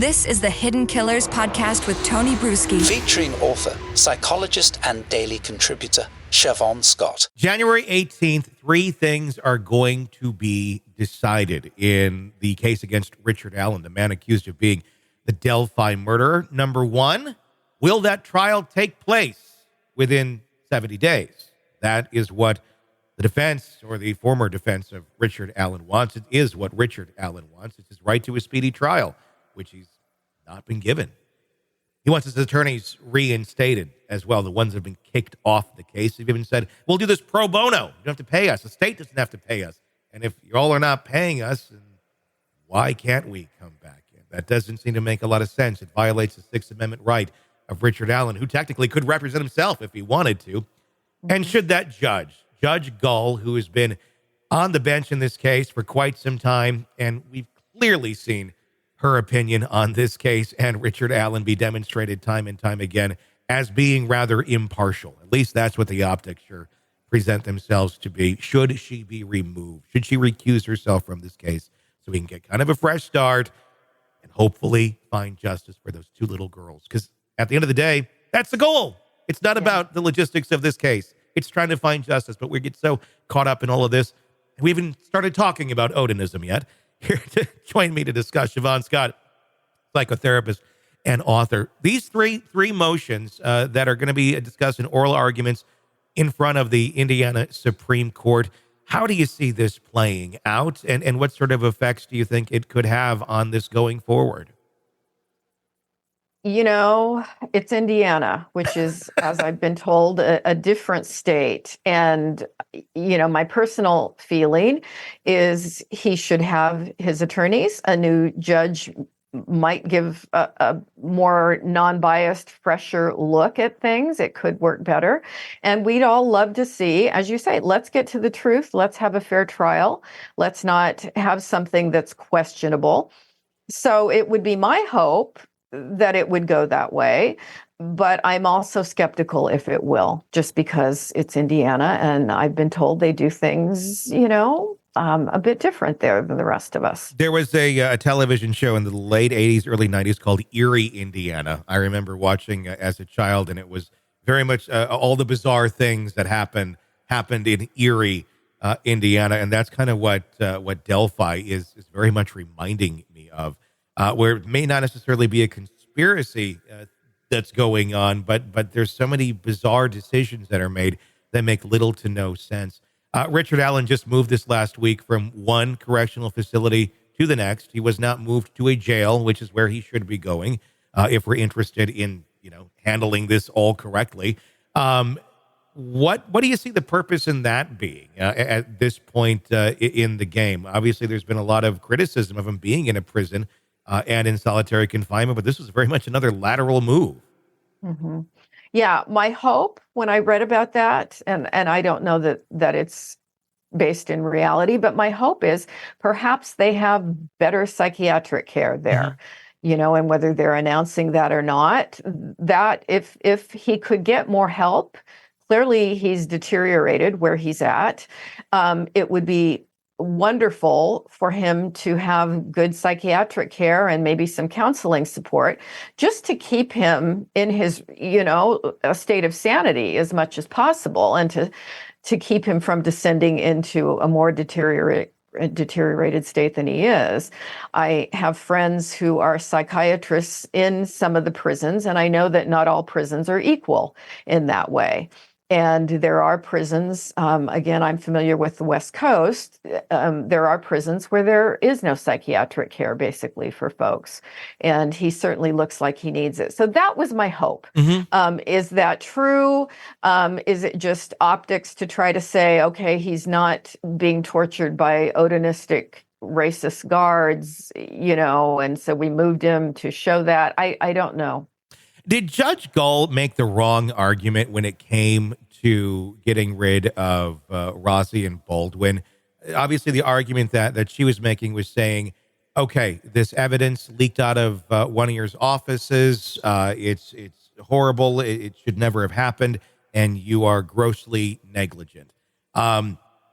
This is the Hidden Killers podcast with Tony Brueski. Featuring author, psychologist, and daily contributor, Shavaun Scott. January 18th, 3 things are going to be decided in the case against Richard Allen, the man accused of being the Delphi murderer. Number 1, will that trial take place within 70 days? That is what the defense, or the former defense of Richard Allen wants. It is what Richard Allen wants. It's his right to a speedy trial, which he's not been given. He wants his attorneys reinstated as well, the ones that have been kicked off the case. They've even said, we'll do this pro bono. You don't have to pay us. The state doesn't have to pay us. And if you all are not paying us, then why can't we come back in? That doesn't seem to make a lot of sense. It violates the Sixth Amendment right of Richard Allen, who technically could represent himself if he wanted to. And should that Judge Gull, who has been on the bench in this case for quite some time, and we've clearly seen her opinion on this case and Richard Allen be demonstrated time and time again as being rather impartial. At least that's what the optics sure present themselves to be. Should she be removed? Should she recuse herself from this case so we can get kind of a fresh start and hopefully find justice for those 2 little girls? Because at the end of the day, that's the goal. It's not about the logistics of this case. It's trying to find justice, but we get so caught up in all of this. We haven't started talking about Odinism yet. Here to join me to discuss, Shavaun Scott, psychotherapist and author. These three motions that are going to be discussed in oral arguments in front of the Indiana Supreme Court. How do you see this playing out, and what sort of effects do you think it could have on this going forward? You know, it's Indiana, which is, as I've been told, a different state. And, you know, my personal feeling is he should have his attorneys. A new judge might give a more non-biased, fresher look at things. It could work better. And we'd all love to see, as you say, let's get to the truth. Let's have a fair trial. Let's not have something that's questionable. So it would be my hope that it would go that way, but I'm also skeptical if it will, just because it's Indiana, and I've been told they do things, you know, a bit different there than the rest of us. There was a television show in the late 80s, early 90s called Erie, Indiana. I remember watching as a child, and it was very much all the bizarre things that happened in Erie, Indiana, and that's kind of what Delphi is very much reminding me of. Where it may not necessarily be a conspiracy that's going on, but there's so many bizarre decisions that are made that make little to no sense. Richard Allen just moved this last week from one correctional facility to the next. He was not moved to a jail, which is where he should be going, if we're interested in, you know, handling this all correctly. What do you see the purpose in that being at this point in the game? Obviously, there's been a lot of criticism of him being in a prison and in solitary confinement, but this was very much another lateral move. Mm-hmm. Yeah, my hope when I read about that, and I don't know that it's based in reality, but my hope is perhaps they have better psychiatric care there. Mm-hmm. You know, and whether they're announcing that or not, that if he could get more help, clearly he's deteriorated where he's at. It would be wonderful for him to have good psychiatric care and maybe some counseling support, just to keep him in his, you know, a state of sanity as much as possible, and to keep him from descending into a more deteriorated state than he is. I have friends who are psychiatrists in some of the prisons, and I know that not all prisons are equal in that way. And there are prisons, again, I'm familiar with the West Coast. There are prisons where there is no psychiatric care, basically, for folks. And he certainly looks like he needs it. So that was my hope. Mm-hmm. Is that true? Is it just optics to try to say, okay, he's not being tortured by Odinistic racist guards, you know, and so we moved him to show that? I don't know. Did Judge Gull make the wrong argument when it came to getting rid of Rossi and Baldwin? Obviously, the argument that she was making was saying, okay, this evidence leaked out of one of your offices. It's horrible. It should never have happened, and you are grossly negligent.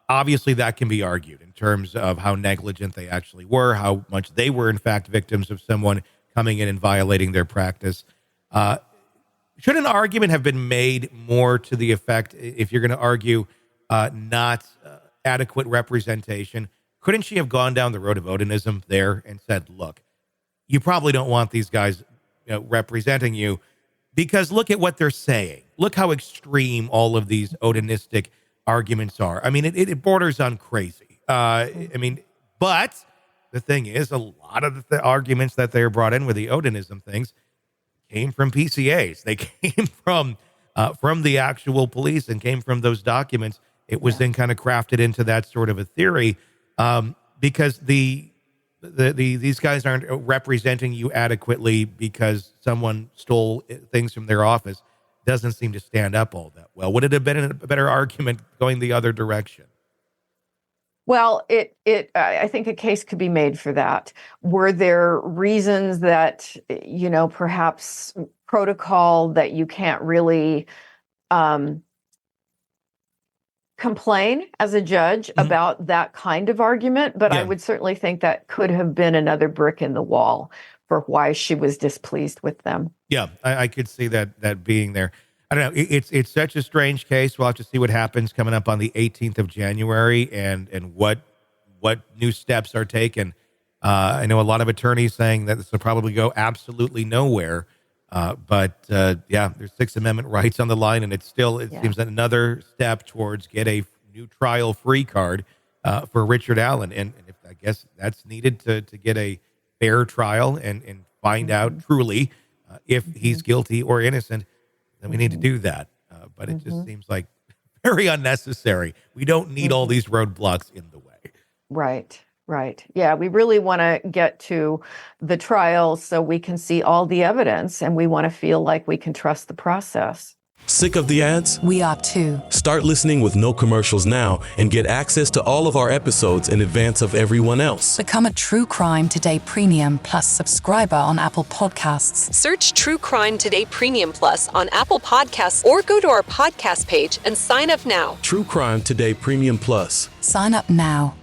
Obviously, that can be argued in terms of how negligent they actually were, how much they were, in fact, victims of someone coming in and violating their practice. Should an argument have been made more to the effect, if you're going to argue not adequate representation, couldn't she have gone down the road of Odinism there and said, look, you probably don't want these guys representing you, because look at what they're saying. Look how extreme all of these Odinistic arguments are. I mean, it borders on crazy. But the thing is, a lot of the arguments that they're brought in with the Odinism things came from PCAs. They came from the actual police and came from those documents. It was then kind of crafted into that sort of a theory, because these guys aren't representing you adequately because someone stole things from their office. Doesn't seem to stand up all that well. Would it have been a better argument going the other direction? Well, I think a case could be made for that. Were there reasons that, perhaps protocol that you can't really complain as a judge about that kind of argument? But I would certainly think that could have been another brick in the wall for why she was displeased with them. Yeah, I could see that being there. I don't know. It's such a strange case. We'll have to see what happens coming up on the 18th of January and what new steps are taken. I know a lot of attorneys saying that this will probably go absolutely nowhere. But there's Sixth Amendment rights on the line, and it seems another step towards get a new trial free card for Richard Allen. And if I guess that's needed to get a fair trial and find out truly if he's guilty or innocent, then we need to do that. But it just seems like very unnecessary. We don't need all these roadblocks in the way. Right. Yeah, we really want to get to the trial so we can see all the evidence, and we want to feel like we can trust the process. Sick of the ads? We are too. Start listening with no commercials now and get access to all of our episodes in advance of everyone else. Become a True Crime Today Premium Plus subscriber on Apple Podcasts. Search True Crime Today Premium Plus on Apple Podcasts or go to our podcast page and sign up now. True Crime Today Premium Plus. Sign up now.